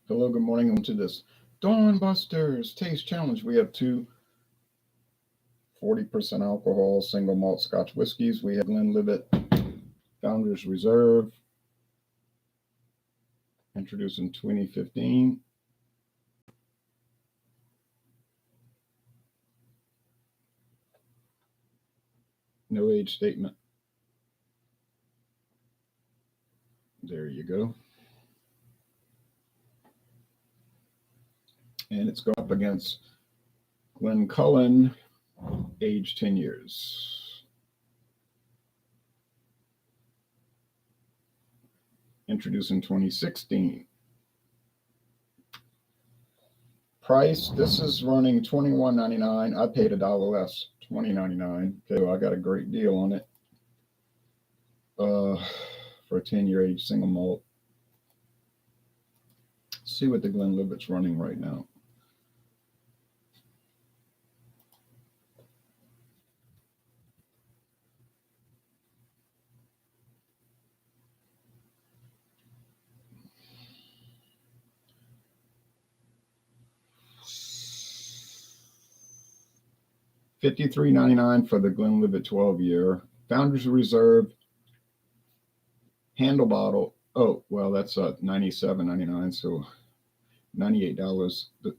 Hello, good morning. Welcome to this Dawn Busters Taste Challenge. We have two 40% alcohol single malt Scotch whiskeys. We have Glenlivet Founders Reserve, introduced in 2015. No age statement. There you go. And it's going up against Glencullen, age 10 years. Introduced in 2016. Price, this is running $21.99. I paid $1 less, $20.99. Okay, well, I got a great deal on it for a 10-year age single malt. Let's see what the Glenlivet's running right now. $53.99 for the Glenlivet 12-year. Founders Reserve handle bottle. Oh, well, that's $97.99, so $98. The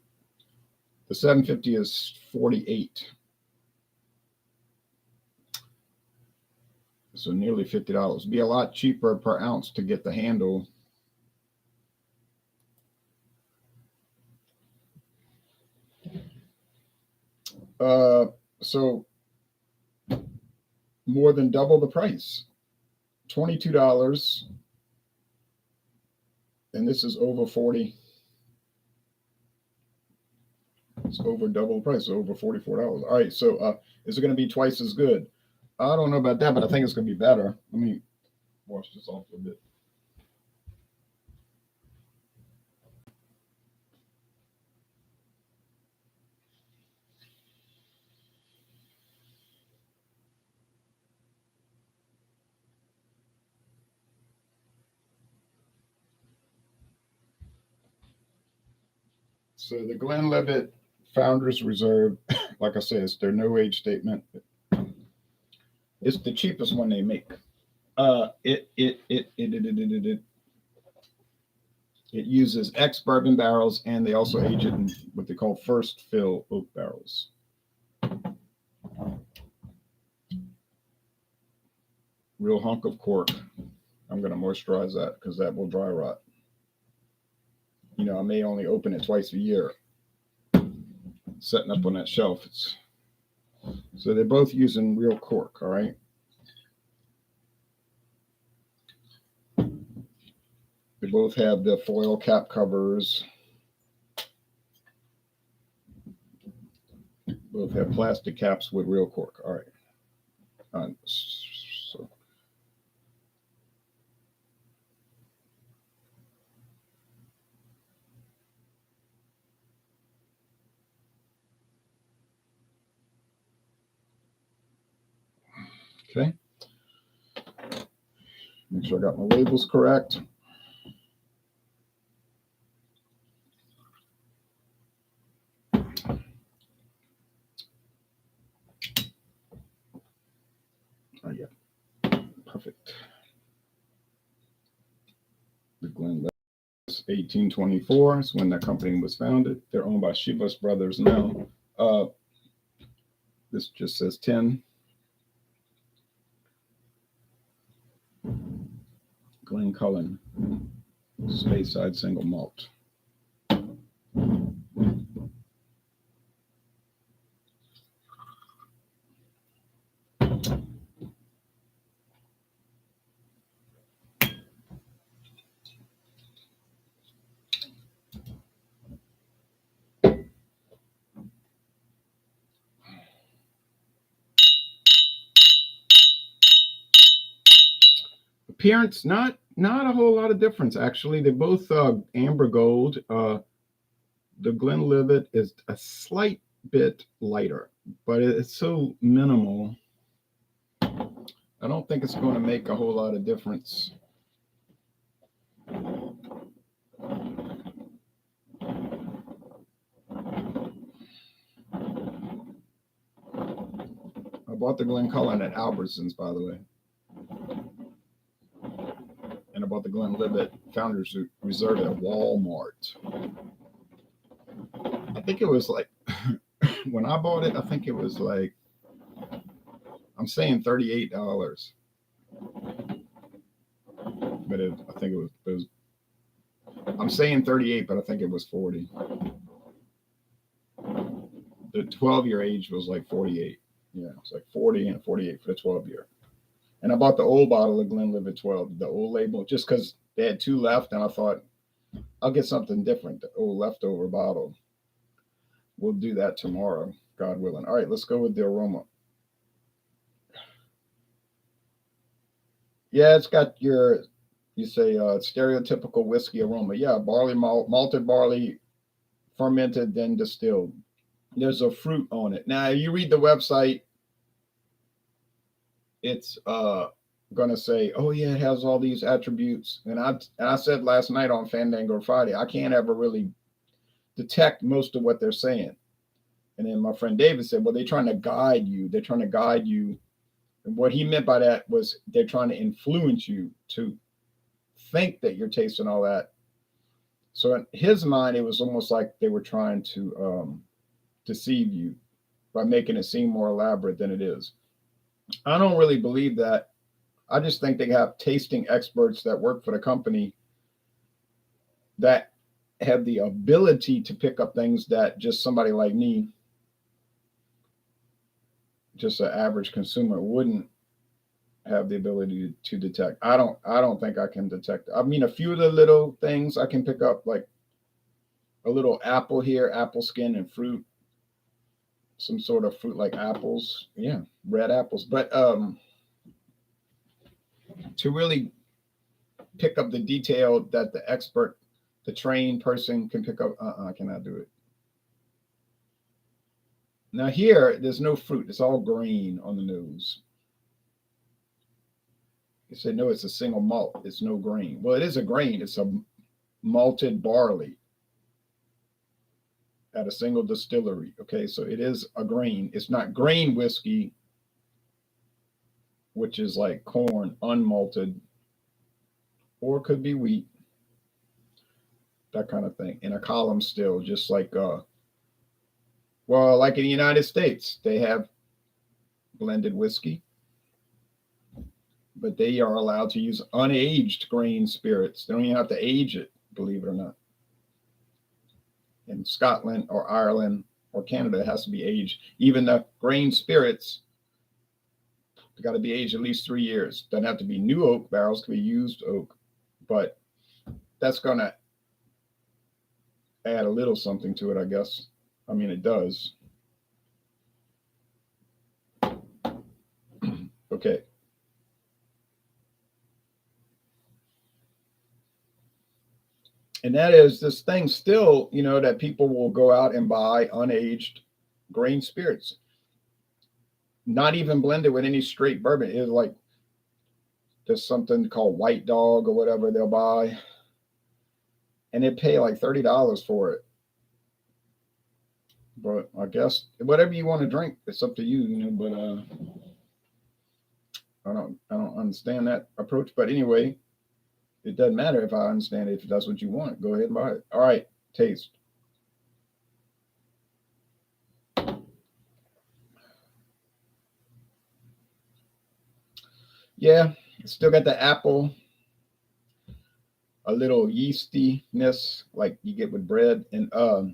750 is $48. So nearly $50. It'd be a lot cheaper per ounce to get the handle. So more than double the price. $22. And this is over 40. It's over double the price, over $44. All right, so is it going to be twice as good? I don't know about that, but I think it's going to be better. Let me wash this off a bit. So the Glenlivet Founders Reserve, like I said, it's their no age statement. It's the cheapest one they make. It uses ex-bourbon barrels, and they also age it in what they call first fill oak barrels. Real hunk of cork. I'm going to moisturize that because that will dry rot. You know, I may only open it twice a year. Setting up on that shelf. So they're both using real cork, all right? They both have the foil cap covers. Both have plastic caps with real cork. All right. So okay. Make sure I got my labels correct. Oh, yeah. Perfect. The Glenlivet 1824 is when that company was founded. They're owned by Chivas Brothers now. This just says 10. Glencullen, Speyside single malt. Appearance, not a whole lot of difference actually. They're both amber gold. The Glenlivet is a slight bit lighter, but it's so minimal. I don't think it's going to make a whole lot of difference. bought the Glencullen at Albertsons, by the way. And I bought the Glenlivet Founders Reserve at Walmart. I think it was like, when I bought it, I think it was like, I'm saying $38. But I think it was, I'm saying 38, but I think it was 40. The 12-year age was like 48. Yeah, it's like 40 and 48 for the 12-year. And I bought the old bottle of Glenlivet 12, the old label, just because they had 2 left, and I thought I'll get something different, the old leftover bottle. We'll do that tomorrow, God willing. All right, let's go with the aroma. Yeah, it's got your, you say, stereotypical whiskey aroma. Yeah, barley malt, malted barley, fermented, then distilled. There's a fruit on it. Now, you read the website, it's gonna say, oh yeah, it has all these attributes. And I said last night on Fandango Friday, I can't ever really detect most of what they're saying. And then my friend David said, well, they're trying to guide you. They're trying to guide you. And what he meant by that was they're trying to influence you to think that you're tasting all that. So in his mind, it was almost like they were trying to deceive you by making it seem more elaborate than it is. I don't really believe that. I just think they have tasting experts that work for the company that have the ability to pick up things that just somebody like me, just an average consumer, wouldn't have the ability to detect. I don't think I can detect. I mean, a few of the little things I can pick up, like a little apple here, apple skin and fruit, some sort of fruit like apples. Yeah, red apples. But to really pick up the detail that the expert, the trained person can pick up, I cannot do it. Now here, there's no fruit. It's all grain on the nose. You said, no, it's a single malt. It's no grain. Well, it is a grain. It's a malted barley at a single distillery. Okay, so it is a grain. It's not grain whiskey, which is like corn, unmalted, or it could be wheat, that kind of thing. In a column still, just like, well, like in the United States, they have blended whiskey, but they are allowed to use unaged grain spirits. They don't even have to age it, believe it or not. In Scotland or Ireland or Canada, it has to be aged. Even the grain spirits, they got to be aged at least 3 years. Doesn't have to be new oak barrels, can be used oak, but that's going to add a little something to it, I guess. I mean, it does. Okay. And that is this thing still, that people will go out and buy unaged grain spirits, not even blended with any straight bourbon. It's like there's something called White Dog or whatever they'll buy, and they pay like $30 for it. But I guess whatever you want to drink, it's up to you, but I don't understand that approach. But anyway, it doesn't matter if I understand it. If that's what you want, go ahead and buy it. All right, taste. Yeah, still got the apple, a little yeastiness like you get with bread, and a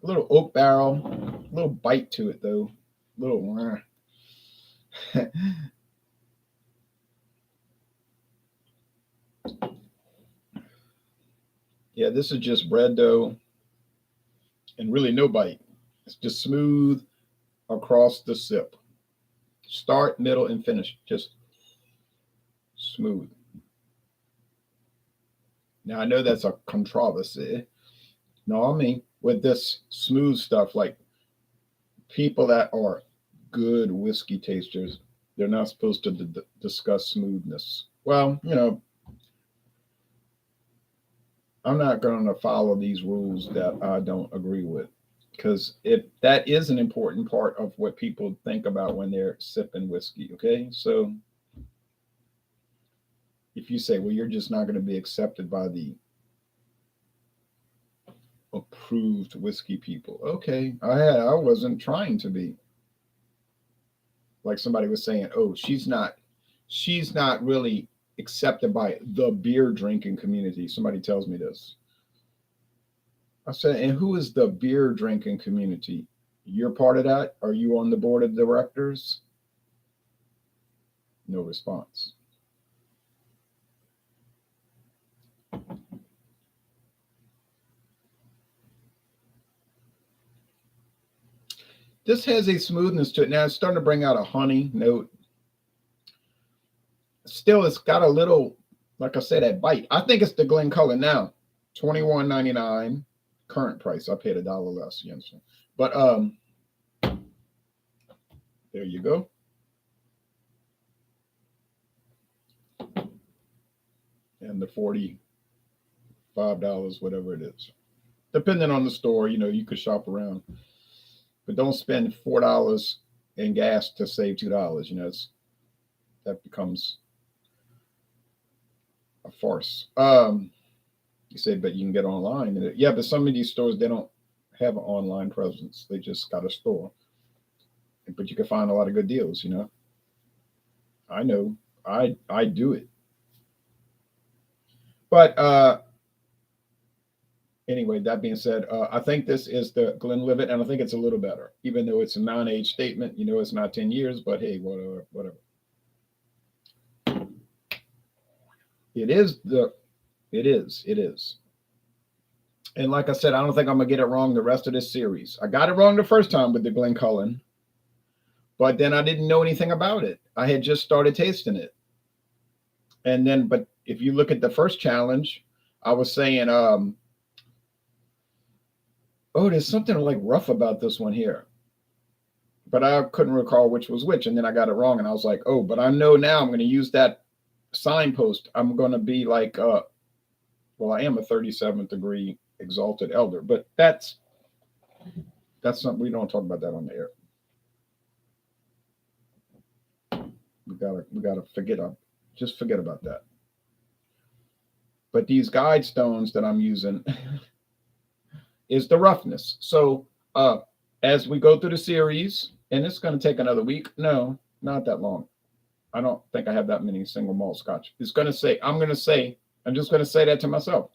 little oak barrel, a little bite to it though, a little. Yeah, this is just bread dough and really no bite. It's just smooth across the sip. Start, middle, and finish. Just smooth. Now, I know that's a controversy. No, I mean, with this smooth stuff, like people that are good whiskey tasters, they're not supposed to discuss smoothness. Well, I'm not going to follow these rules that I don't agree with. because that is an important part of what people think about when they're sipping whiskey. Okay, so if you say, well, you're just not going to be accepted by the approved whiskey people, okay, I wasn't trying to be. Like somebody was saying, oh, she's not really accepted by the beer drinking community. Somebody tells me this. I said, and who is the beer drinking community? You're part of that? Are you on the board of directors? No response. This has a smoothness to it. Now it's starting to bring out a honey note. Still, it's got a little, like I said, that bite. I think it's the Glencullen now. $21.99 current price. I paid $1 less, you understand? But there you go. And the $45, whatever it is. Depending on the store, you could shop around. But don't spend $4 in gas to save $2. That becomes a farce. You say, but you can get online. Yeah, but some of these stores, they don't have an online presence. They just got a store. But you can find a lot of good deals, I know. I do it. But anyway, that being said, I think this is the Glenlivet, and I think it's a little better, even though it's a non-age statement. It's not 10 years, but hey, whatever. It is. And like I said, I don't think I'm going to get it wrong the rest of this series. I got it wrong the first time with the Glencullen, but then I didn't know anything about it. I had just started tasting it. And then, but if you look at the first challenge, I was saying, there's something like rough about this one here. But I couldn't recall which was which. And then I got it wrong. And I was like, oh, but I know now I'm going to use that signpost. I'm going to be like, I am a 37th degree exalted elder. But that's something, we don't talk about that on the air. We gotta forget about that. But these guide stones that I'm using is the roughness. So as we go through the series, and it's going to take another week. No, not that long. I don't think I have that many single malt scotch. I'm just going to say that to myself.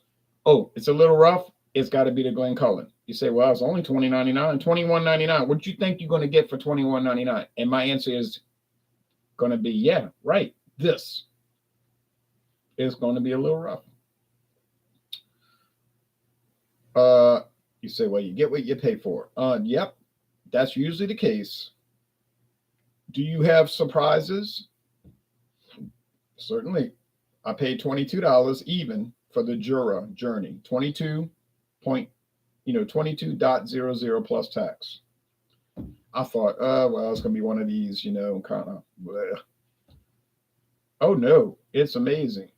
Oh, it's a little rough. It's got to be the Glencullen. You say, well, it's only $20.99, $21.99. What do you think you're going to get for $21.99? And my answer is going to be, yeah, right. This is going to be a little rough. You say, well, you get what you pay for. Yep, that's usually the case. Do you have surprises? Certainly. I paid $22 even for the Jura Journey, 22.00 plus tax. I thought, well, it's going to be one of these, kind of. Bleh. Oh no, it's amazing.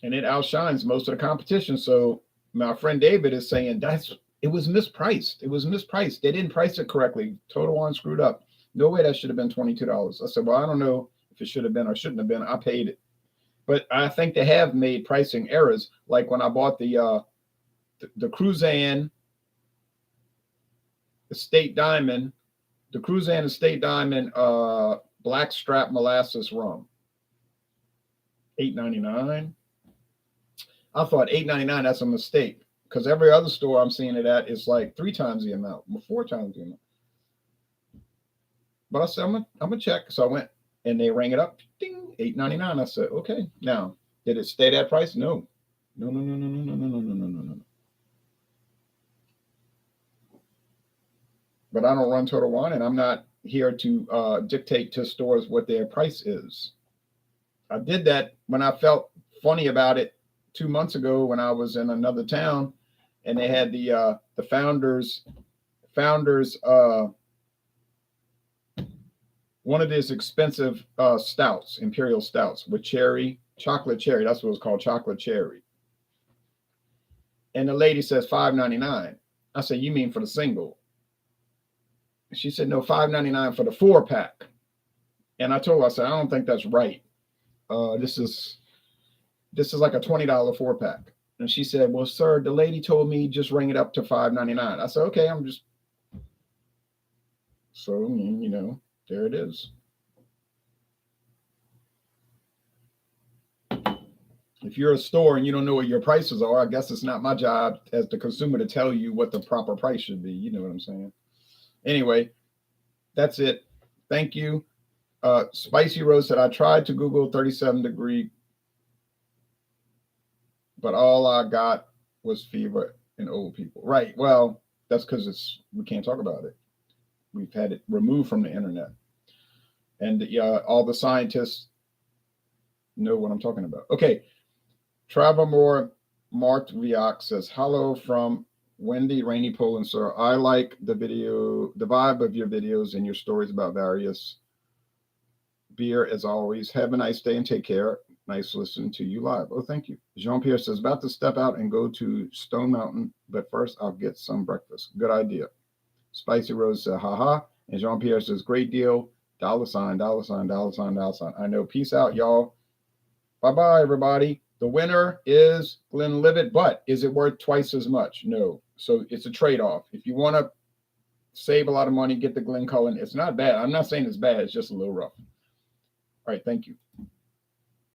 And it outshines most of the competition. So my friend David is saying it was mispriced. It was mispriced. They didn't price it correctly. Total Wine screwed up. No way that should have been $22. I said, well, I don't know if it should have been or shouldn't have been. I paid it. But I think they have made pricing errors. Like when I bought the Cruzan Estate Diamond, Blackstrap Molasses Rum. $8.99. I thought $8.99, that's a mistake. Because every other store I'm seeing it at is like 3 times the amount, 4 times the amount. But I said, I'm gonna check. So I went and they rang it up. Ding, $8.99. I said, okay. Now, did it stay that price? No. No. But I don't run Total Wine, and I'm not here to dictate to stores what their price is. I did that when I felt funny about it 2 months ago when I was in another town, and they had the founders one of these expensive stouts, imperial stouts with chocolate cherry. That's what it was called, chocolate cherry. And the lady says $5.99. I said, you mean for the single? She said, no, $5.99 for the 4-pack. And I told her, I said, I don't think that's right. This is like a $20 4-pack. And she said, well, sir, the lady told me just ring it up to $5.99. I said, okay, so, you know, there it is. If you're a store and you don't know what your prices are, I guess it's not my job as the consumer to tell you what the proper price should be. You know what I'm saying? Anyway, that's it. Thank you. Spicy Rose said, I tried to Google 37 degree, but all I got was fever in old people. Right. Well, that's because we can't talk about it. We've had it removed from the internet. And all the scientists know what I'm talking about. Okay. Travamore Mark Viak says, hello from windy, rainy Poland, sir. I like the vibe of your videos and your stories about various beer as always. Have a nice day and take care. Nice listening to you live. Oh, thank you. Jean-Pierre says, about to step out and go to Stone Mountain, but first I'll get some breakfast. Good idea. Spicy Rose said, haha. And Jean-Pierre says, great deal. $, $. I know. Peace out, y'all. Bye-bye, everybody. The winner is Glenlivet, but is it worth twice as much? No. So it's a trade-off. If you want to save a lot of money, get the Glencullen. It's not bad. I'm not saying it's bad. It's just a little rough. All right. Thank you.